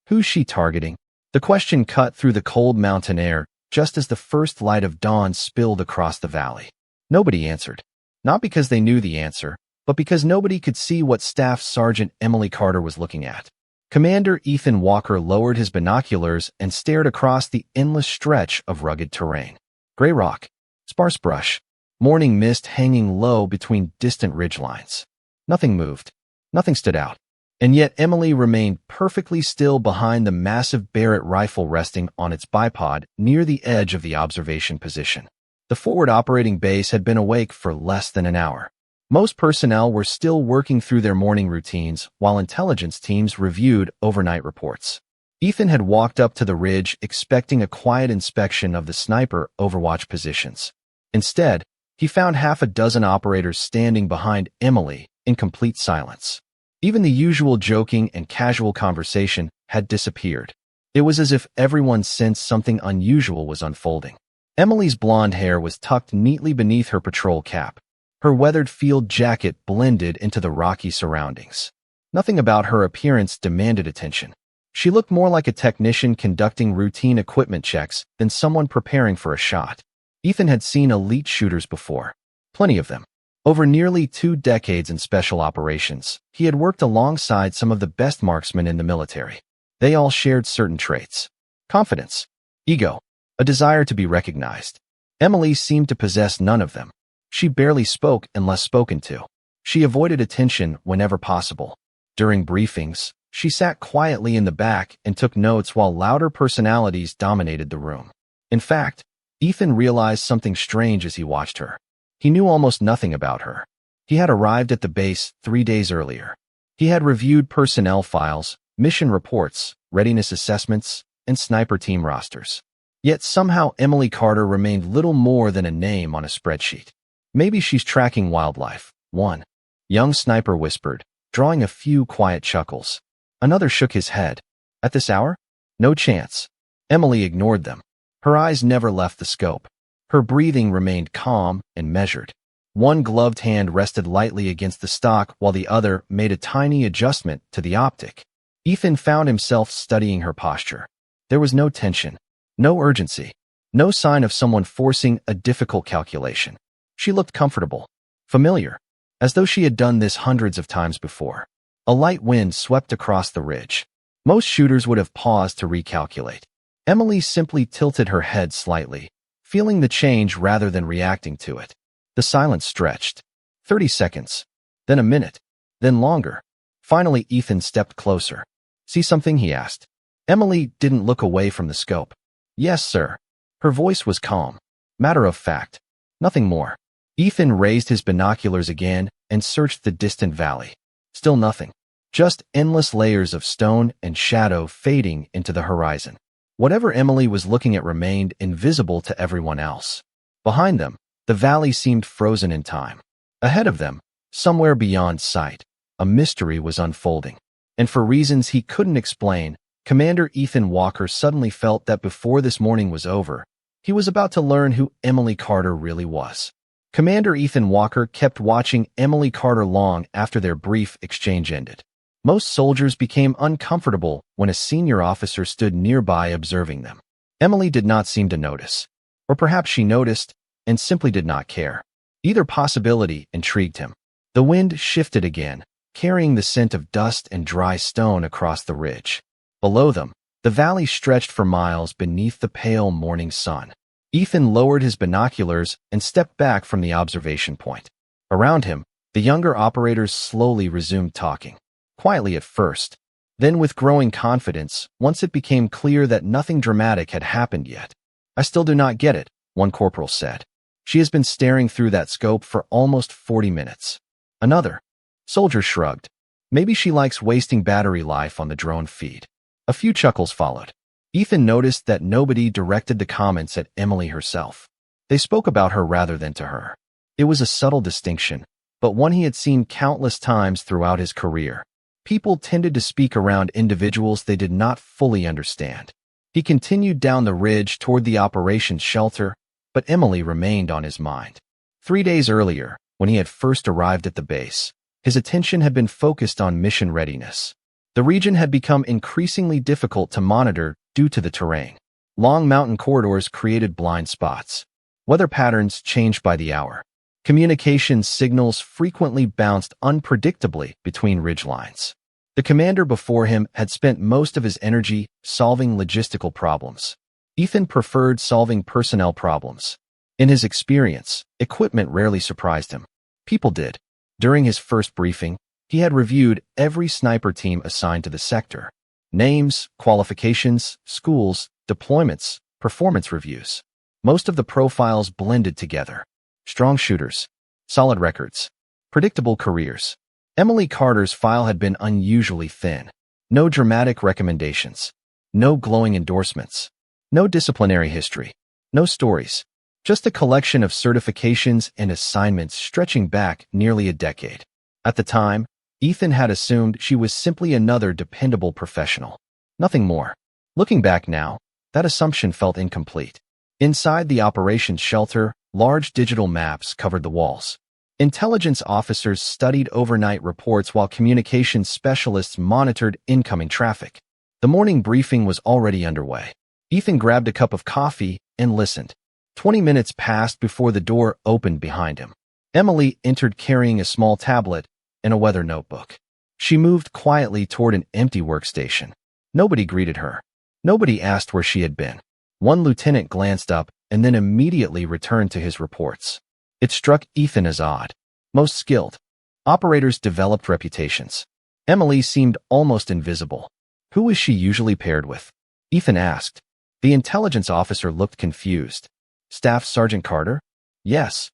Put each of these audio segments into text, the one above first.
Who's she targeting? The question cut through the cold mountain air just as the first light of dawn spilled across the valley. Nobody answered. Not because they knew the answer, but because nobody could see what Staff Sergeant Emily Carter was looking at. Commander Ethan Walker lowered his binoculars and stared across the endless stretch of rugged terrain. Gray rock, sparse brush, morning mist hanging low between distant ridgelines. Nothing moved. Nothing stood out. And yet Emily remained perfectly still behind the massive Barrett rifle resting on its bipod near the edge of the observation position. The forward operating base had been awake for less than an hour. Most personnel were still working through their morning routines while intelligence teams reviewed overnight reports. Ethan had walked up to the ridge expecting a quiet inspection of the sniper overwatch positions. Instead, he found half a dozen operators standing behind Emily in complete silence. Even the usual joking and casual conversation had disappeared. It was as if everyone sensed something unusual was unfolding. Emily's blonde hair was tucked neatly beneath her patrol cap. Her weathered field jacket blended into the rocky surroundings. Nothing about her appearance demanded attention. She looked more like a technician conducting routine equipment checks than someone preparing for a shot. Ethan had seen elite shooters before. Plenty of them. Over nearly 2 decades in special operations, he had worked alongside some of the best marksmen in the military. They all shared certain traits: confidence, ego, a desire to be recognized. Emily seemed to possess none of them. She barely spoke unless spoken to. She avoided attention whenever possible. During briefings, she sat quietly in the back and took notes while louder personalities dominated the room. In fact, Ethan realized something strange as he watched her. He knew almost nothing about her. He had arrived at the base 3 days earlier. He had reviewed personnel files, mission reports, readiness assessments, and sniper team rosters. Yet somehow Emily Carter remained little more than a name on a spreadsheet. Maybe she's tracking wildlife. One young sniper whispered, drawing a few quiet chuckles. Another shook his head. At this hour? No chance. Emily ignored them. Her eyes never left the scope. Her breathing remained calm and measured. One gloved hand rested lightly against the stock while the other made a tiny adjustment to the optic. Ethan found himself studying her posture. There was no tension, no urgency, no sign of someone forcing a difficult calculation. She looked comfortable, familiar, as though she had done this hundreds of times before. A light wind swept across the ridge. Most shooters would have paused to recalculate. Emily simply tilted her head slightly, feeling the change rather than reacting to it. The silence stretched. 30 seconds, then a minute, then longer. Finally, Ethan stepped closer. See something? He asked. Emily didn't look away from the scope. Yes, sir. Her voice was calm, matter of fact. Nothing more. Ethan raised his binoculars again and searched the distant valley. Still nothing. Just endless layers of stone and shadow fading into the horizon. Whatever Emily was looking at remained invisible to everyone else. Behind them, the valley seemed frozen in time. Ahead of them, somewhere beyond sight, a mystery was unfolding. And for reasons he couldn't explain, Commander Ethan Walker suddenly felt that before this morning was over, he was about to learn who Emily Carter really was. Commander Ethan Walker kept watching Emily Carter long after their brief exchange ended. Most soldiers became uncomfortable when a senior officer stood nearby observing them. Emily did not seem to notice. Or perhaps she noticed and simply did not care. Either possibility intrigued him. The wind shifted again, carrying the scent of dust and dry stone across the ridge. Below them, the valley stretched for miles beneath the pale morning sun. Ethan lowered his binoculars and stepped back from the observation point. Around him, the younger operators slowly resumed talking. Quietly at first, then with growing confidence once it became clear that nothing dramatic had happened yet. I still do not get it, one corporal said. She has been staring through that scope for almost 40 minutes. Another soldier shrugged. Maybe she likes wasting battery life on the drone feed. A few chuckles followed. Ethan noticed that nobody directed the comments at Emily herself. They spoke about her rather than to her. It was a subtle distinction, but one he had seen countless times throughout his career. People tended to speak around individuals they did not fully understand. He continued down the ridge toward the operations shelter, but Emily remained on his mind. 3 days earlier, when he had first arrived at the base, his attention had been focused on mission readiness. The region had become increasingly difficult to monitor due to the terrain. Long mountain corridors created blind spots. Weather patterns changed by the hour. Communications signals frequently bounced unpredictably between ridgelines. The commander before him had spent most of his energy solving logistical problems. Ethan preferred solving personnel problems. In his experience, equipment rarely surprised him. People did. During his first briefing, he had reviewed every sniper team assigned to the sector. Names, qualifications, schools, deployments, performance reviews. Most of the profiles blended together. Strong shooters, solid records, predictable careers. Emily Carter's file had been unusually thin. No dramatic recommendations. No glowing endorsements. No disciplinary history. No stories. Just a collection of certifications and assignments stretching back nearly a decade. At the time, Ethan had assumed she was simply another dependable professional. Nothing more. Looking back now, that assumption felt incomplete. Inside the operations shelter, large digital maps covered the walls. Intelligence officers studied overnight reports while communications specialists monitored incoming traffic. The morning briefing was already underway. Ethan grabbed a cup of coffee and listened. 20 minutes passed before the door opened behind him. Emily entered carrying a small tablet and a weather notebook. She moved quietly toward an empty workstation. Nobody greeted her. Nobody asked where she had been. One lieutenant glanced up and then immediately returned to his reports. It struck Ethan as odd. Most skilled. Operators developed reputations. Emily seemed almost invisible. Who was she usually paired with? Ethan asked. The intelligence officer looked confused. Staff Sergeant Carter? Yes.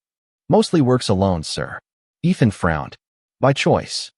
Mostly works alone, sir. Ethan frowned. By choice.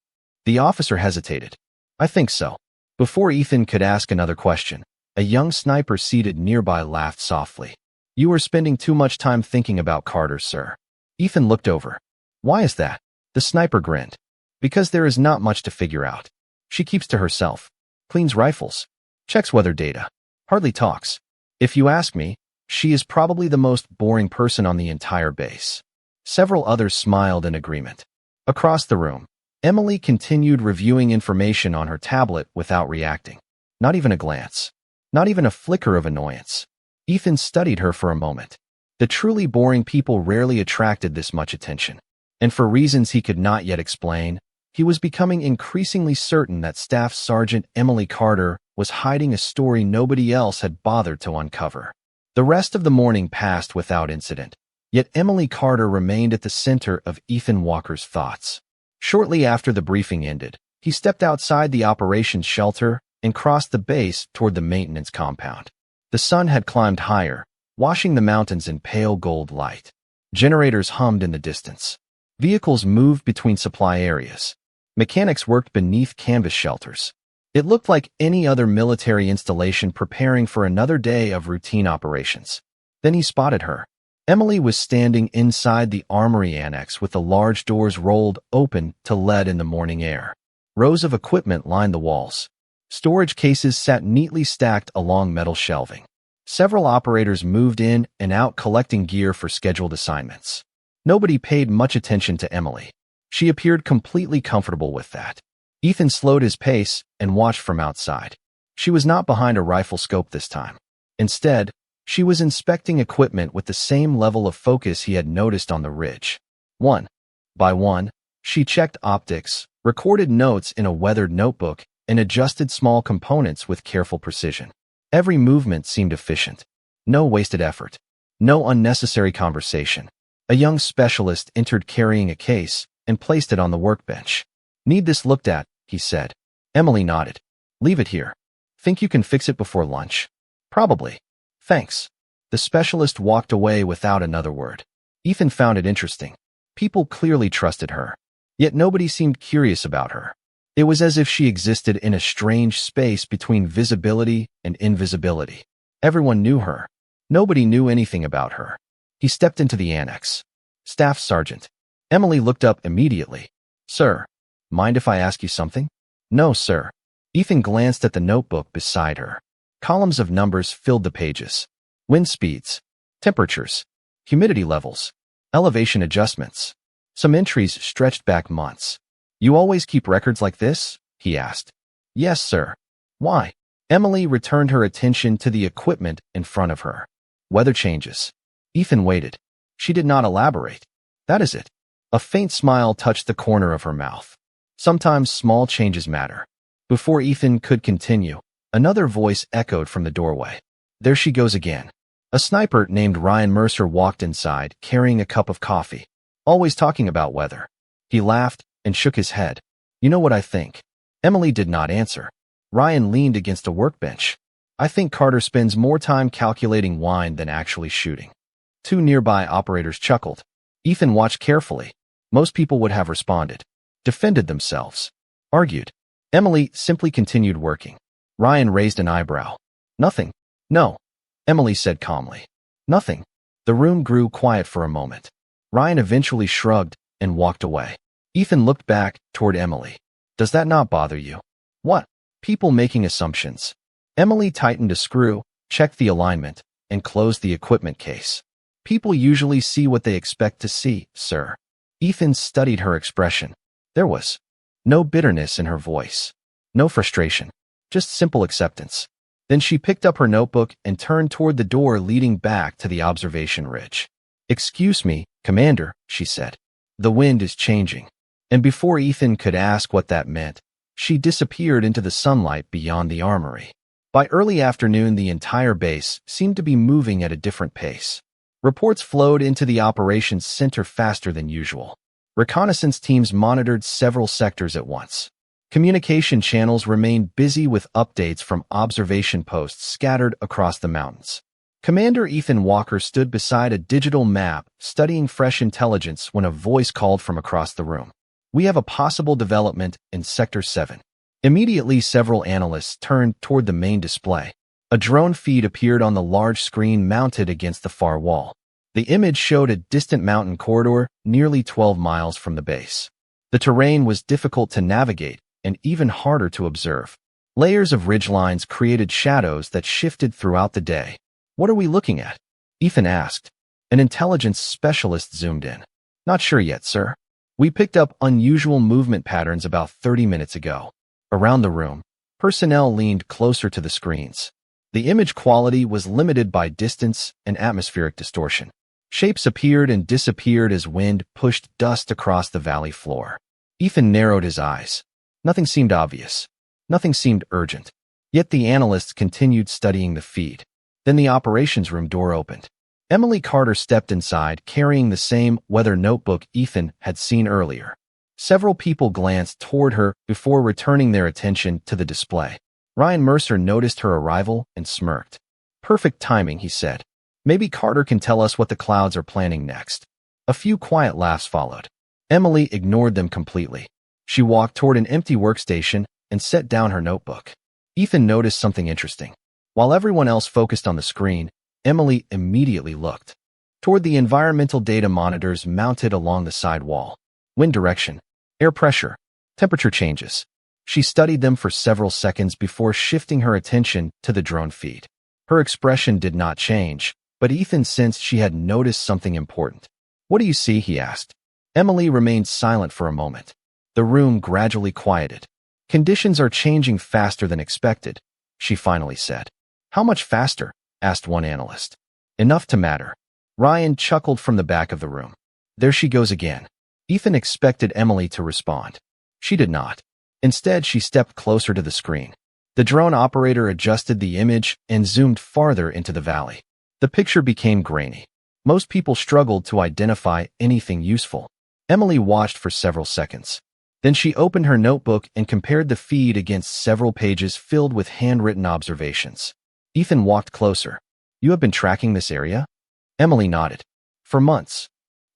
The officer hesitated. I think so. Before Ethan could ask another question, a young sniper seated nearby laughed softly. You are spending too much time thinking about Carter, sir. Ethan looked over. Why is that? The sniper grinned. Because there is not much to figure out. She keeps to herself. Cleans rifles. Checks weather data. Hardly talks. If you ask me, she is probably the most boring person on the entire base. Several others smiled in agreement. Across the room, Emily continued reviewing information on her tablet without reacting. Not even a glance. Not even a flicker of annoyance. Ethan studied her for a moment. The truly boring people rarely attracted this much attention. And for reasons he could not yet explain, he was becoming increasingly certain that Staff Sergeant Emily Carter was hiding a story nobody else had bothered to uncover. The rest of the morning passed without incident. Yet Emily Carter remained at the center of Ethan Walker's thoughts. Shortly after the briefing ended, he stepped outside the operations shelter and crossed the base toward the maintenance compound. The sun had climbed higher, washing the mountains in pale gold light. Generators hummed in the distance. Vehicles moved between supply areas. Mechanics worked beneath canvas shelters. It looked like any other military installation preparing for another day of routine operations. Then he spotted her. Emily was standing inside the armory annex with the large doors rolled open to let in the morning air. Rows of equipment lined the walls. Storage cases sat neatly stacked along metal shelving. Several operators moved in and out collecting gear for scheduled assignments. Nobody paid much attention to Emily. She appeared completely comfortable with that. Ethan slowed his pace and watched from outside. She was not behind a rifle scope this time. Instead, she was inspecting equipment with the same level of focus he had noticed on the ridge. One by one, she checked optics, recorded notes in a weathered notebook, and adjusted small components with careful precision. Every movement seemed efficient. No wasted effort. No unnecessary conversation. A young specialist entered carrying a case and placed it on the workbench. Need this looked at, he said. Emily nodded. Leave it here. Think you can fix it before lunch? Probably. Thanks. The specialist walked away without another word. Ethan found it interesting. People clearly trusted her. Yet nobody seemed curious about her. It was as if she existed in a strange space between visibility and invisibility. Everyone knew her. Nobody knew anything about her. He stepped into the annex. Staff Sergeant. Emily looked up immediately. Sir, mind if I ask you something? No, sir. Ethan glanced at the notebook beside her. Columns of numbers filled the pages. Wind speeds, temperatures, humidity levels, elevation adjustments. Some entries stretched back months. You always keep records like this? He asked. Yes, sir. Why? Emily returned her attention to the equipment in front of her. Weather changes. Ethan waited. She did not elaborate. That is it. A faint smile touched the corner of her mouth. Sometimes small changes matter. Before Ethan could continue, another voice echoed from the doorway. There she goes again. A sniper named Ryan Mercer walked inside, carrying a cup of coffee. Always talking about weather. He laughed and shook his head. You know what I think? Emily did not answer. Ryan leaned against a workbench. I think Carter spends more time calculating wine than actually shooting. Two nearby operators chuckled. Ethan watched carefully. Most people would have responded, defended themselves, argued. Emily simply continued working. Ryan raised an eyebrow. Nothing. No. Emily said calmly. Nothing. The room grew quiet for a moment. Ryan eventually shrugged and walked away. Ethan looked back toward Emily. Does that not bother you? What? People making assumptions. Emily tightened a screw, checked the alignment, and closed the equipment case. People usually see what they expect to see, sir. Ethan studied her expression. There was no bitterness in her voice, no frustration, just simple acceptance. Then she picked up her notebook and turned toward the door leading back to the observation ridge. Excuse me, Commander, she said. The wind is changing. And before Ethan could ask what that meant, she disappeared into the sunlight beyond the armory. By early afternoon, the entire base seemed to be moving at a different pace. Reports flowed into the operations center faster than usual. Reconnaissance teams monitored several sectors at once. Communication channels remained busy with updates from observation posts scattered across the mountains. Commander Ethan Walker stood beside a digital map, studying fresh intelligence when a voice called from across the room. We have a possible development in Sector 7. Immediately, several analysts turned toward the main display. A drone feed appeared on the large screen mounted against the far wall. The image showed a distant mountain corridor nearly 12 miles from the base. The terrain was difficult to navigate and even harder to observe. Layers of ridgelines created shadows that shifted throughout the day. What are we looking at? Ethan asked. An intelligence specialist zoomed in. Not sure yet, sir. We picked up unusual movement patterns about 30 minutes ago. Around the room, personnel leaned closer to the screens. The image quality was limited by distance and atmospheric distortion. Shapes appeared and disappeared as wind pushed dust across the valley floor. Ethan narrowed his eyes. Nothing seemed obvious. Nothing seemed urgent. Yet the analysts continued studying the feed. Then the operations room door opened. Emily Carter stepped inside, carrying the same weather notebook Ethan had seen earlier. Several people glanced toward her before returning their attention to the display. Ryan Mercer noticed her arrival and smirked. Perfect timing, he said. Maybe Carter can tell us what the clouds are planning next. A few quiet laughs followed. Emily ignored them completely. She walked toward an empty workstation and set down her notebook. Ethan noticed something interesting. While everyone else focused on the screen, Emily immediately looked toward the environmental data monitors mounted along the side wall. Wind direction, air pressure, temperature changes. She studied them for several seconds before shifting her attention to the drone feed. Her expression did not change, but Ethan sensed she had noticed something important. What do you see? He asked. Emily remained silent for a moment. The room gradually quieted. Conditions are changing faster than expected, she finally said. How much faster? Asked one analyst. Enough to matter. Ryan chuckled from the back of the room. There she goes again. Ethan expected Emily to respond. She did not. Instead, she stepped closer to the screen. The drone operator adjusted the image and zoomed farther into the valley. The picture became grainy. Most people struggled to identify anything useful. Emily watched for several seconds. Then she opened her notebook and compared the feed against several pages filled with handwritten observations. Ethan walked closer. You have been tracking this area? Emily nodded. For months.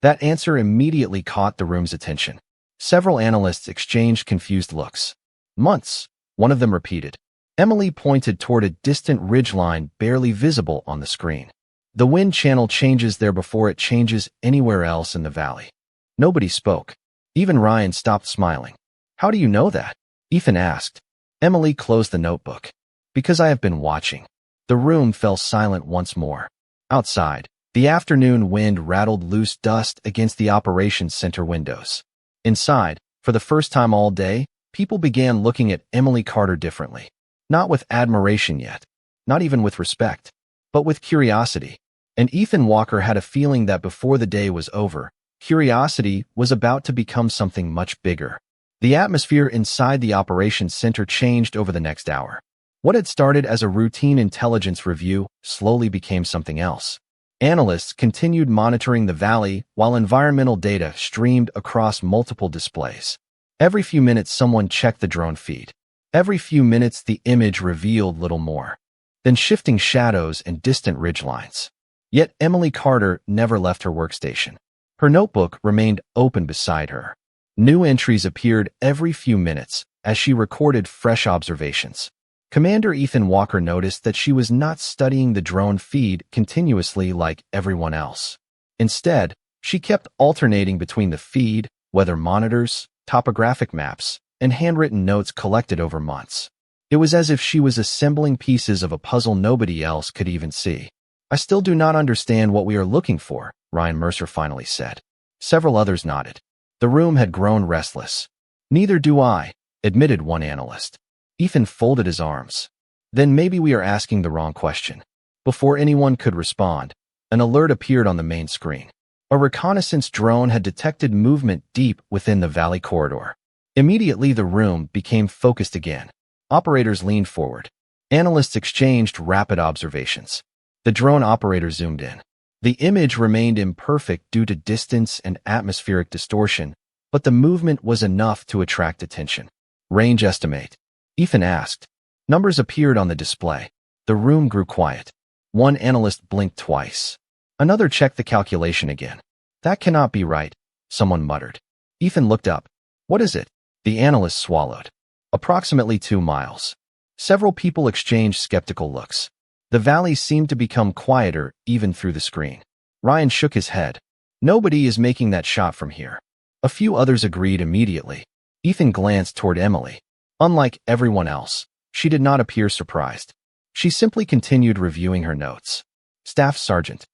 That answer immediately caught the room's attention. Several analysts exchanged confused looks. Months, one of them repeated. Emily pointed toward a distant ridgeline barely visible on the screen. The wind channel changes there before it changes anywhere else in the valley. Nobody spoke. Even Ryan stopped smiling. How do you know that? Ethan asked. Emily closed the notebook. Because I have been watching. The room fell silent once more. Outside, the afternoon wind rattled loose dust against the operations center windows. Inside, for the first time all day, People began looking at Emily Carter differently. Not with admiration yet, not even with respect, but with curiosity. And Ethan Walker had a feeling that before the day was over, curiosity was about to become something much bigger. The atmosphere inside the operations center changed over the next hour. What had started as a routine intelligence review slowly became something else. Analysts continued monitoring the valley while environmental data streamed across multiple displays. Every few minutes, someone checked the drone feed. Every few minutes, the image revealed little more than shifting shadows and distant ridgelines. Yet Emily Carter never left her workstation. Her notebook remained open beside her. New entries appeared every few minutes as she recorded fresh observations. Commander Ethan Walker noticed that she was not studying the drone feed continuously like everyone else. Instead, she kept alternating between the feed, weather monitors, topographic maps, and handwritten notes collected over months. It was as if she was assembling pieces of a puzzle nobody else could even see. "I still do not understand what we are looking for," Ryan Mercer finally said. Several others nodded. The room had grown restless. "Neither do I," admitted one analyst. Ethan folded his arms. "Then maybe we are asking the wrong question." Before anyone could respond, an alert appeared on the main screen. A reconnaissance drone had detected movement deep within the valley corridor. Immediately, the room became focused again. Operators leaned forward. Analysts exchanged rapid observations. The drone operator zoomed in. The image remained imperfect due to distance and atmospheric distortion, but the movement was enough to attract attention. "Range estimate?" Ethan asked. Numbers appeared on the display. The room grew quiet. One analyst blinked twice. Another checked the calculation again. "That cannot be right," someone muttered. Ethan looked up. "What is it?" The analyst swallowed. "Approximately 2 miles." Several people exchanged skeptical looks. The valley seemed to become quieter even through the screen. Ryan shook his head. "Nobody is making that shot from here." A few others agreed immediately. Ethan glanced toward Emily. Unlike everyone else, she did not appear surprised. She simply continued reviewing her notes. "Staff Sergeant,"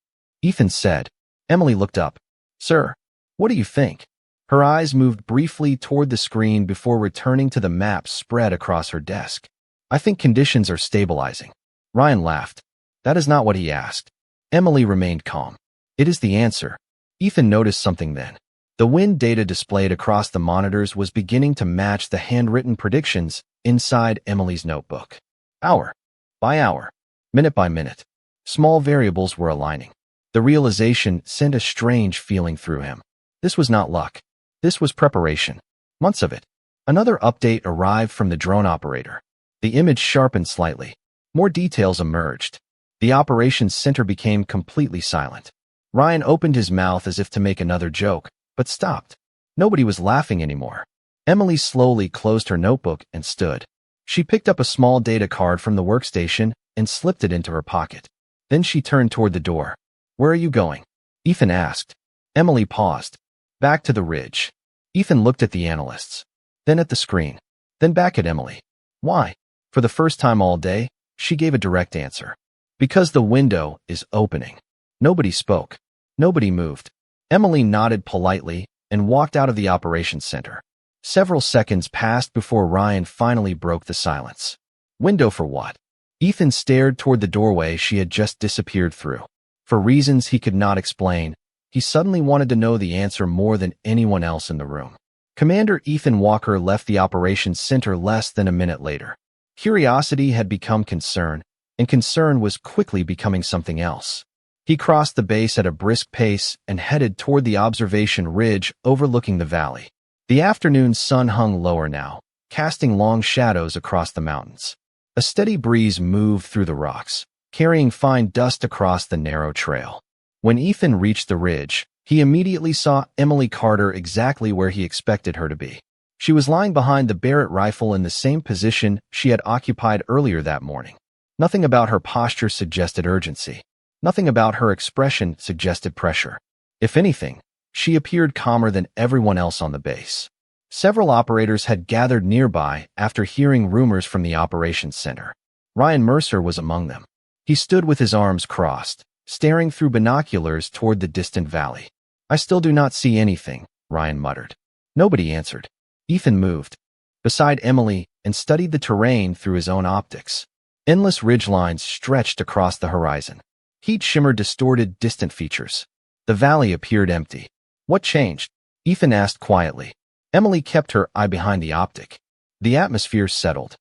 Ethan said. Emily looked up. "Sir, what do you think?" Her eyes moved briefly toward the screen before returning to the map spread across her desk. "I think conditions are stabilizing." Ryan laughed. "That is not what he asked." Emily remained calm. "It is the answer." Ethan noticed something then. The wind data displayed across the monitors was beginning to match the handwritten predictions inside Emily's notebook. Hour by hour, minute by minute, small variables were aligning. The realization sent a strange feeling through him. This was not luck. This was preparation. Months of it. Another update arrived from the drone operator. The image sharpened slightly. More details emerged. The operations center became completely silent. Ryan opened his mouth as if to make another joke, but stopped. Nobody was laughing anymore. Emily slowly closed her notebook and stood. She picked up a small data card from the workstation and slipped it into her pocket. Then she turned toward the door. "Where are you going?" Ethan asked. Emily paused. "Back to the ridge." Ethan looked at the analysts, then at the screen, then back at Emily. "Why?" For the first time all day, she gave a direct answer. "Because the window is opening." Nobody spoke. Nobody moved. Emily nodded politely and walked out of the operations center. Several seconds passed before Ryan finally broke the silence. "Window for what?" Ethan stared toward the doorway she had just disappeared through. For reasons he could not explain, he suddenly wanted to know the answer more than anyone else in the room. Commander Ethan Walker left the operations center less than a minute later. Curiosity had become concern, and concern was quickly becoming something else. He crossed the base at a brisk pace and headed toward the observation ridge overlooking the valley. The afternoon sun hung lower now, casting long shadows across the mountains. A steady breeze moved through the rocks, carrying fine dust across the narrow trail. When Ethan reached the ridge, he immediately saw Emily Carter exactly where he expected her to be. She was lying behind the Barrett rifle in the same position she had occupied earlier that morning. Nothing about her posture suggested urgency. Nothing about her expression suggested pressure. If anything, she appeared calmer than everyone else on the base. Several operators had gathered nearby after hearing rumors from the operations center. Ryan Mercer was among them. He stood with his arms crossed, staring through binoculars toward the distant valley. "I still do not see anything," Ryan muttered. Nobody answered. Ethan moved. beside Emily and studied the terrain through his own optics. Endless ridgelines stretched across the horizon. Heat shimmered distorted distant features. The valley appeared empty. What changed? Ethan asked quietly. Emily kept her eye behind the optic. The atmosphere settled.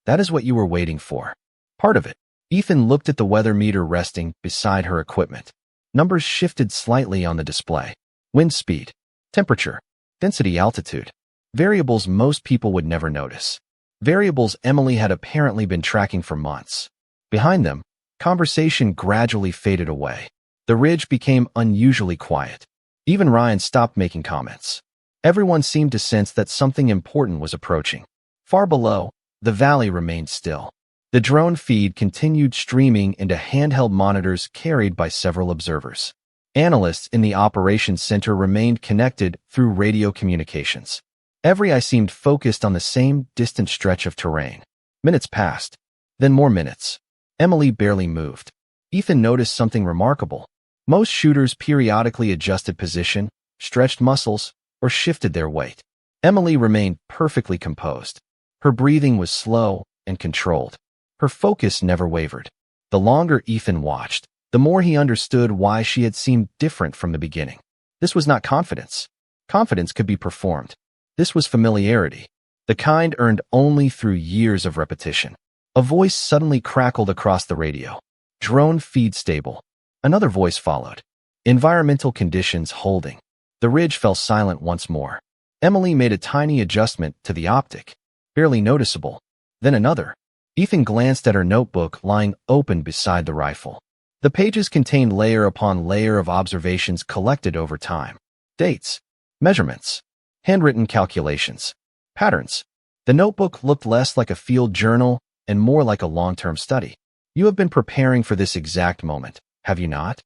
That is what you were waiting for. Part of it. Ethan looked at the weather meter resting beside her equipment. Numbers shifted slightly on the display. Wind speed, temperature, density, altitude. Variables most people would never notice. Variables Emily had apparently been tracking for months. Behind them, conversation gradually faded away. The ridge became unusually quiet. Even Ryan stopped making comments. Everyone seemed to sense that something important was approaching. Far below, the valley remained still. The drone feed continued streaming into handheld monitors carried by several observers. Analysts in the operations center remained connected through radio communications. Every eye seemed focused on the same distant stretch of terrain. Minutes passed, then more minutes. Emily barely moved. Ethan noticed something remarkable. Most shooters periodically adjusted position, stretched muscles, or shifted their weight. Emily remained perfectly composed. Her breathing was slow and controlled. Her focus never wavered. The longer Ethan watched, the more he understood why she had seemed different from the beginning. This was not confidence. Confidence could be performed. This was familiarity, the kind earned only through years of repetition. A voice suddenly crackled across the radio. Drone feed stable. Another voice followed. Environmental conditions holding. The ridge fell silent once more. Emily made a tiny adjustment to the optic. Barely noticeable. Then another. Ethan glanced at her notebook lying open beside the rifle. The pages contained layer upon layer of observations collected over time. Dates, measurements, handwritten calculations, patterns. The notebook looked less like a field journal and more like a long-term study. You have been preparing for this exact moment, have you not?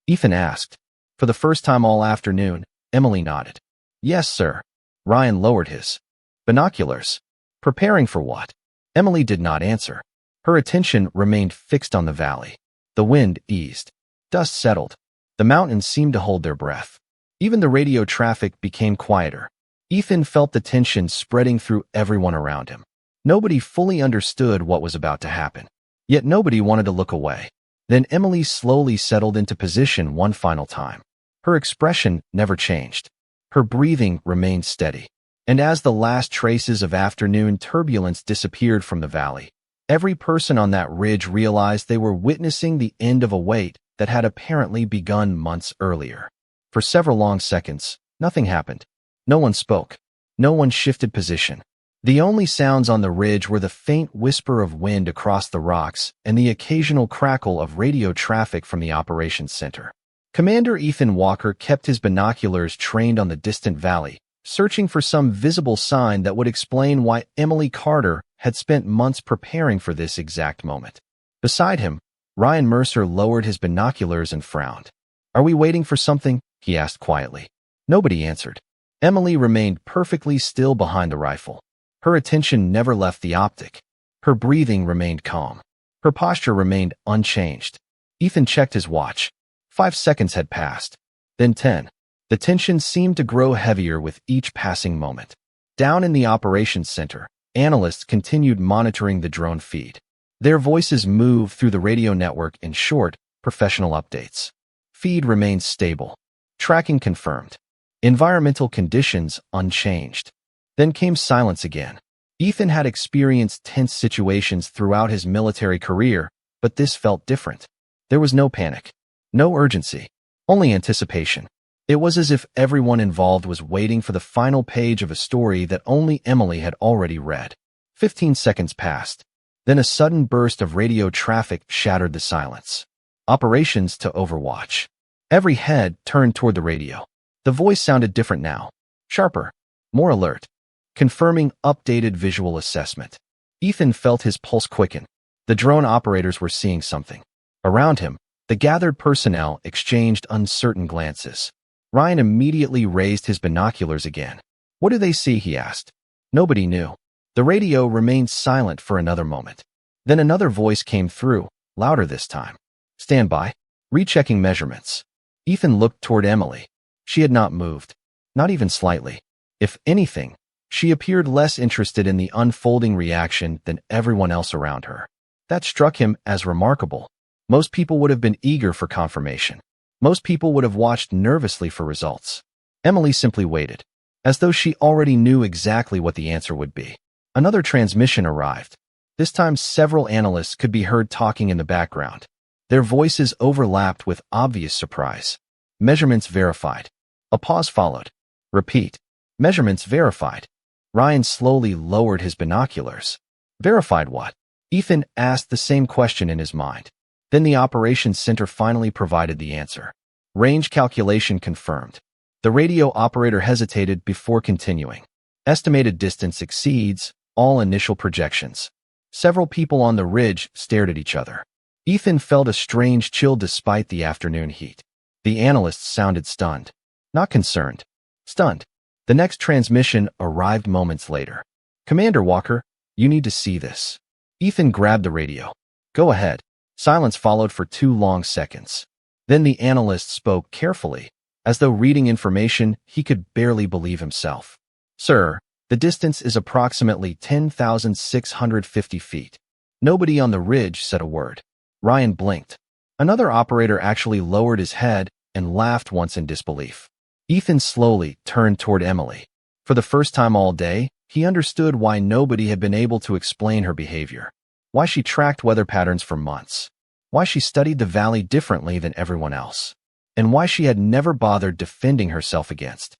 Ethan asked. For the first time all afternoon, Emily nodded. Yes, sir. Ryan lowered his binoculars. Preparing for what? Emily did not answer. Her attention remained fixed on the valley. The wind eased. Dust settled. The mountains seemed to hold their breath. Even the radio traffic became quieter. Ethan felt the tension spreading through everyone around him. Nobody fully understood what was about to happen. Yet nobody wanted to look away. Then Emily slowly settled into position one final time. Her expression never changed. Her breathing remained steady. And as the last traces of afternoon turbulence disappeared from the valley, every person on that ridge realized they were witnessing the end of a wait that had apparently begun months earlier. For several long seconds, nothing happened. No one spoke. No one shifted position. The only sounds on the ridge were the faint whisper of wind across the rocks and the occasional crackle of radio traffic from the operations center. Commander Ethan Walker kept his binoculars trained on the distant valley, searching for some visible sign that would explain why Emily Carter had spent months preparing for this exact moment. Beside him, Ryan Mercer lowered his binoculars and frowned. Are we waiting for something? He asked quietly. Nobody answered. Emily remained perfectly still behind the rifle. Her attention never left the optic. Her breathing remained calm. Her posture remained unchanged. Ethan checked his watch. 5 seconds had passed. Then 10. The tension seemed to grow heavier with each passing moment. Down in the operations center, analysts continued monitoring the drone feed. Their voices moved through the radio network in short, professional updates. Feed remained stable. Tracking confirmed. Environmental conditions unchanged. Then came silence again. Ethan had experienced tense situations throughout his military career, but this felt different. There was no panic, no urgency, only anticipation. It was as if everyone involved was waiting for the final page of a story that only Emily had already read. 15 seconds passed. Then a sudden burst of radio traffic shattered the silence. Operations to Overwatch. Every head turned toward the radio. The voice sounded different now. Sharper. More alert. Confirming updated visual assessment. Ethan felt his pulse quicken. The drone operators were seeing something. Around him, the gathered personnel exchanged uncertain glances. Ryan immediately raised his binoculars again. What do they see? He asked. Nobody knew. The radio remained silent for another moment. Then another voice came through, louder this time. Stand by. Rechecking measurements. Ethan looked toward Emily. She had not moved. Not even slightly. If anything, She appeared less interested in the unfolding reaction than everyone else around her. That struck him as remarkable. Most people would have been eager for confirmation. Most people would have watched nervously for results. Emily simply waited, as though she already knew exactly what the answer would be. Another transmission arrived. This time several analysts could be heard talking in the background. Their voices overlapped with obvious surprise. Measurements verified. A pause followed. Repeat. Measurements verified. Ryan slowly lowered his binoculars. Verified what? Ethan asked the same question in his mind. Then the operations center finally provided the answer. Range calculation confirmed. The radio operator hesitated before continuing. Estimated distance exceeds all initial projections. Several people on the ridge stared at each other. Ethan felt a strange chill despite the afternoon heat. The analysts sounded stunned. Not concerned. Stunned. The next transmission arrived moments later. Commander Walker, you need to see this. Ethan grabbed the radio. Go ahead. Silence followed for 2 long seconds. Then the analyst spoke carefully, as though reading information he could barely believe himself. Sir, the distance is approximately 10,650 feet. Nobody on the ridge said a word. Ryan blinked. Another operator actually lowered his head and laughed once in disbelief. Ethan slowly turned toward Emily. For the first time all day, he understood why nobody had been able to explain her behavior. Why she tracked weather patterns for months. Why she studied the valley differently than everyone else. And why she had never bothered defending herself against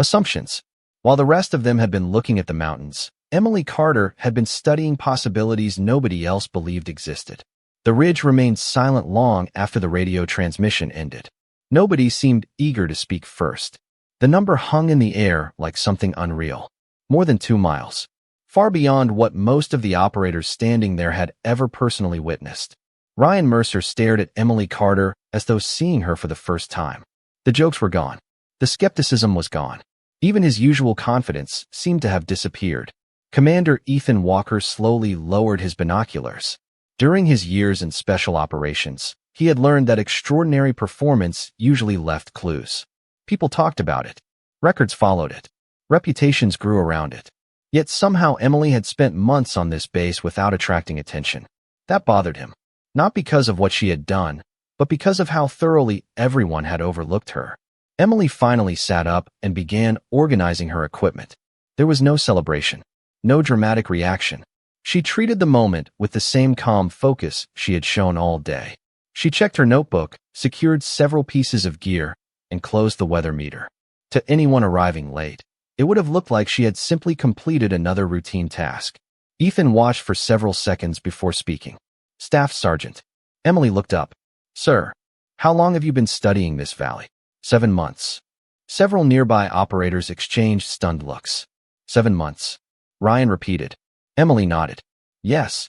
assumptions. While the rest of them had been looking at the mountains, Emily Carter had been studying possibilities nobody else believed existed. The ridge remained silent long after the radio transmission ended. Nobody seemed eager to speak first. The number hung in the air like something unreal. More than 2 miles. Far beyond what most of the operators standing there had ever personally witnessed. Ryan Mercer stared at Emily Carter as though seeing her for the first time. The jokes were gone. The skepticism was gone. Even his usual confidence seemed to have disappeared. Commander Ethan Walker slowly lowered his binoculars. During his years in special operations, he had learned that extraordinary performance usually left clues. People talked about it. Records followed it. Reputations grew around it. Yet somehow Emily had spent months on this base without attracting attention. That bothered him. Not because of what she had done, but because of how thoroughly everyone had overlooked her. Emily finally sat up and began organizing her equipment. There was no celebration. No dramatic reaction. She treated the moment with the same calm focus she had shown all day. She checked her notebook, secured several pieces of gear, and closed the weather meter. To anyone arriving late, it would have looked like she had simply completed another routine task. Ethan watched for several seconds before speaking. Staff Sergeant. Emily looked up. Sir, how long have you been studying this valley? 7 months. Several nearby operators exchanged stunned looks. 7 months. Ryan repeated. Emily nodded. Yes.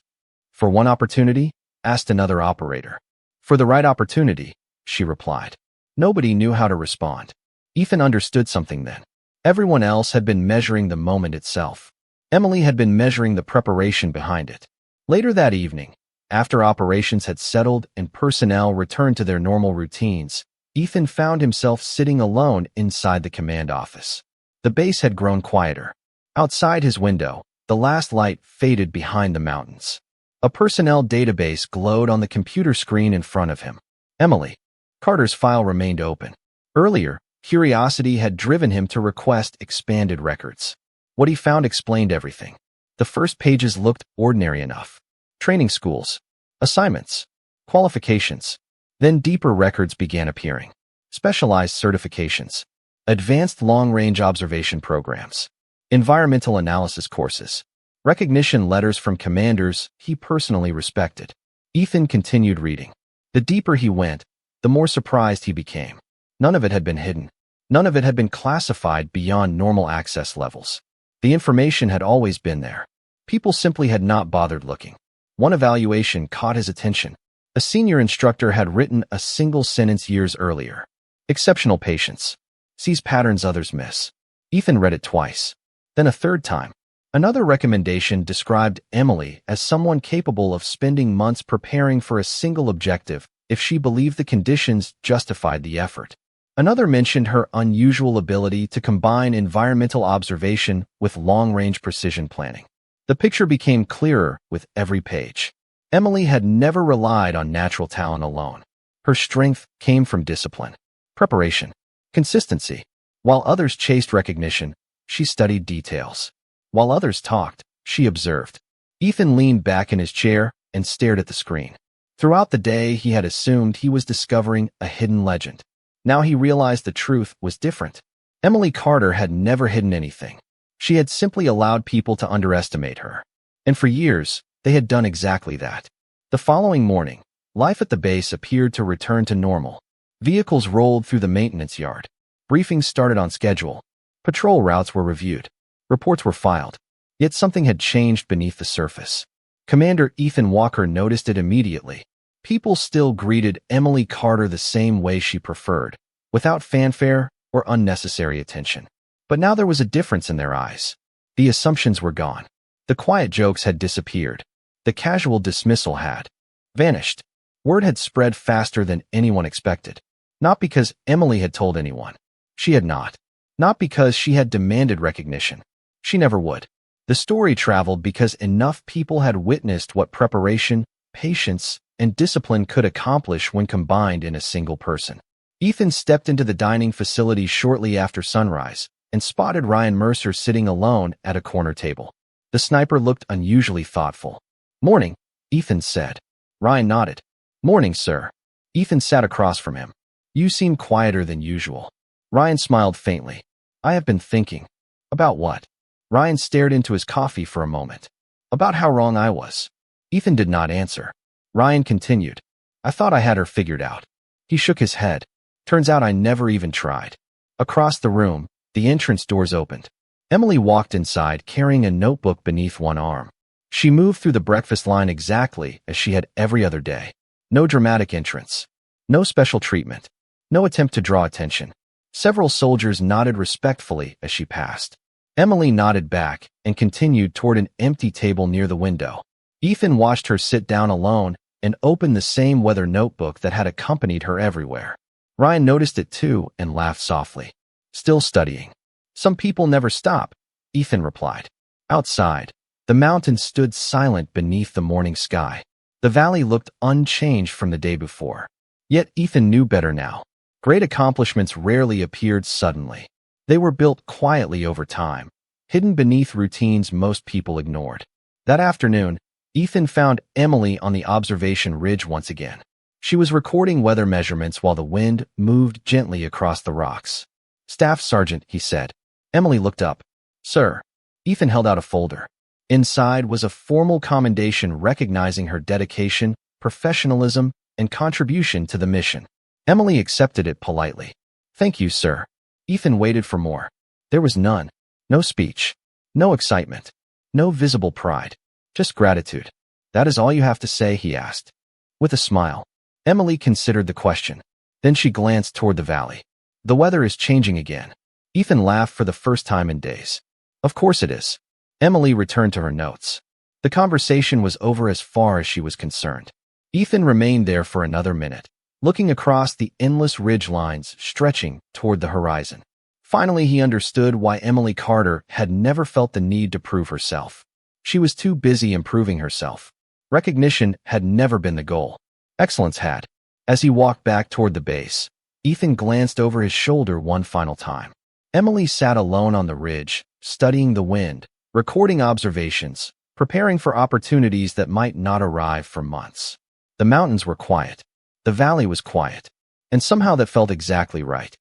For one opportunity? Asked another operator. For the right opportunity, she replied. Nobody knew how to respond. Ethan understood something then. Everyone else had been measuring the moment itself. Emily had been measuring the preparation behind it. Later that evening, after operations had settled and personnel returned to their normal routines, Ethan found himself sitting alone inside the command office. The base had grown quieter. Outside his window, the last light faded behind the mountains. A personnel database glowed on the computer screen in front of him. Emily Carter's file remained open. Earlier, curiosity had driven him to request expanded records. What he found explained everything. The first pages looked ordinary enough. Training schools, assignments, qualifications. Then deeper records began appearing. Specialized certifications, advanced long-range observation programs, environmental analysis courses, recognition letters from commanders he personally respected. Ethan continued reading. The deeper he went, the more surprised he became. None of it had been hidden. None of it had been classified beyond normal access levels. The information had always been there. People simply had not bothered looking. One evaluation caught his attention. A senior instructor had written a single sentence years earlier. Exceptional patience. Sees patterns others miss. Ethan read it twice. Then a third time. Another recommendation described Emily as someone capable of spending months preparing for a single objective if she believed the conditions justified the effort. Another mentioned her unusual ability to combine environmental observation with long-range precision planning. The picture became clearer with every page. Emily had never relied on natural talent alone. Her strength came from discipline, preparation, consistency. While others chased recognition, she studied details. While others talked, she observed. Ethan leaned back in his chair and stared at the screen. Throughout the day, he had assumed he was discovering a hidden legend. Now he realized the truth was different. Emily Carter had never hidden anything. She had simply allowed people to underestimate her. And for years, they had done exactly that. The following morning, life at the base appeared to return to normal. Vehicles rolled through the maintenance yard. Briefings started on schedule. Patrol routes were reviewed. Reports were filed. Yet something had changed beneath the surface. Commander Ethan Walker noticed it immediately. People still greeted Emily Carter the same way she preferred, without fanfare or unnecessary attention. But now there was a difference in their eyes. The assumptions were gone. The quiet jokes had disappeared. The casual dismissal had vanished. Word had spread faster than anyone expected. Not because Emily had told anyone. She had not. Not because she had demanded recognition. She never would. The story traveled because enough people had witnessed what preparation, patience, and discipline could accomplish when combined in a single person. Ethan stepped into the dining facility shortly after sunrise and spotted Ryan Mercer sitting alone at a corner table. The sniper looked unusually thoughtful. "Morning," Ethan said. Ryan nodded. "Morning, sir." Ethan sat across from him. "You seem quieter than usual." Ryan smiled faintly. "I have been thinking." "About what?" Ryan stared into his coffee for a moment. "About how wrong I was." Ethan did not answer. Ryan continued. "I thought I had her figured out." He shook his head. "Turns out I never even tried." Across the room, the entrance doors opened. Emily walked inside carrying a notebook beneath one arm. She moved through the breakfast line exactly as she had every other day. No dramatic entrance. No special treatment. No attempt to draw attention. Several soldiers nodded respectfully as she passed. Emily nodded back and continued toward an empty table near the window. Ethan watched her sit down alone and open the same weather notebook that had accompanied her everywhere. Ryan noticed it too and laughed softly. "Still studying." "Some people never stop," Ethan replied. Outside, the mountains stood silent beneath the morning sky. The valley looked unchanged from the day before. Yet Ethan knew better now. Great accomplishments rarely appeared suddenly. They were built quietly over time, hidden beneath routines most people ignored. That afternoon, Ethan found Emily on the observation ridge once again. She was recording weather measurements while the wind moved gently across the rocks. "Staff Sergeant," he said. Emily looked up. "Sir." Ethan held out a folder. Inside was a formal commendation recognizing her dedication, professionalism, and contribution to the mission. Emily accepted it politely. "Thank you, sir." Ethan waited for more. There was none. No speech. No excitement. No visible pride. Just gratitude. "That is all you have to say?" he asked. With a smile, Emily considered the question. Then she glanced toward the valley. "The weather is changing again." Ethan laughed for the first time in days. "Of course it is." Emily returned to her notes. The conversation was over as far as she was concerned. Ethan remained there for another minute, looking across the endless ridge lines stretching toward the horizon. Finally, he understood why Emily Carter had never felt the need to prove herself. She was too busy improving herself. Recognition had never been the goal. Excellence had. As he walked back toward the base, Ethan glanced over his shoulder one final time. Emily sat alone on the ridge, studying the wind, recording observations, preparing for opportunities that might not arrive for months. The mountains were quiet. The valley was quiet. And somehow that felt exactly right.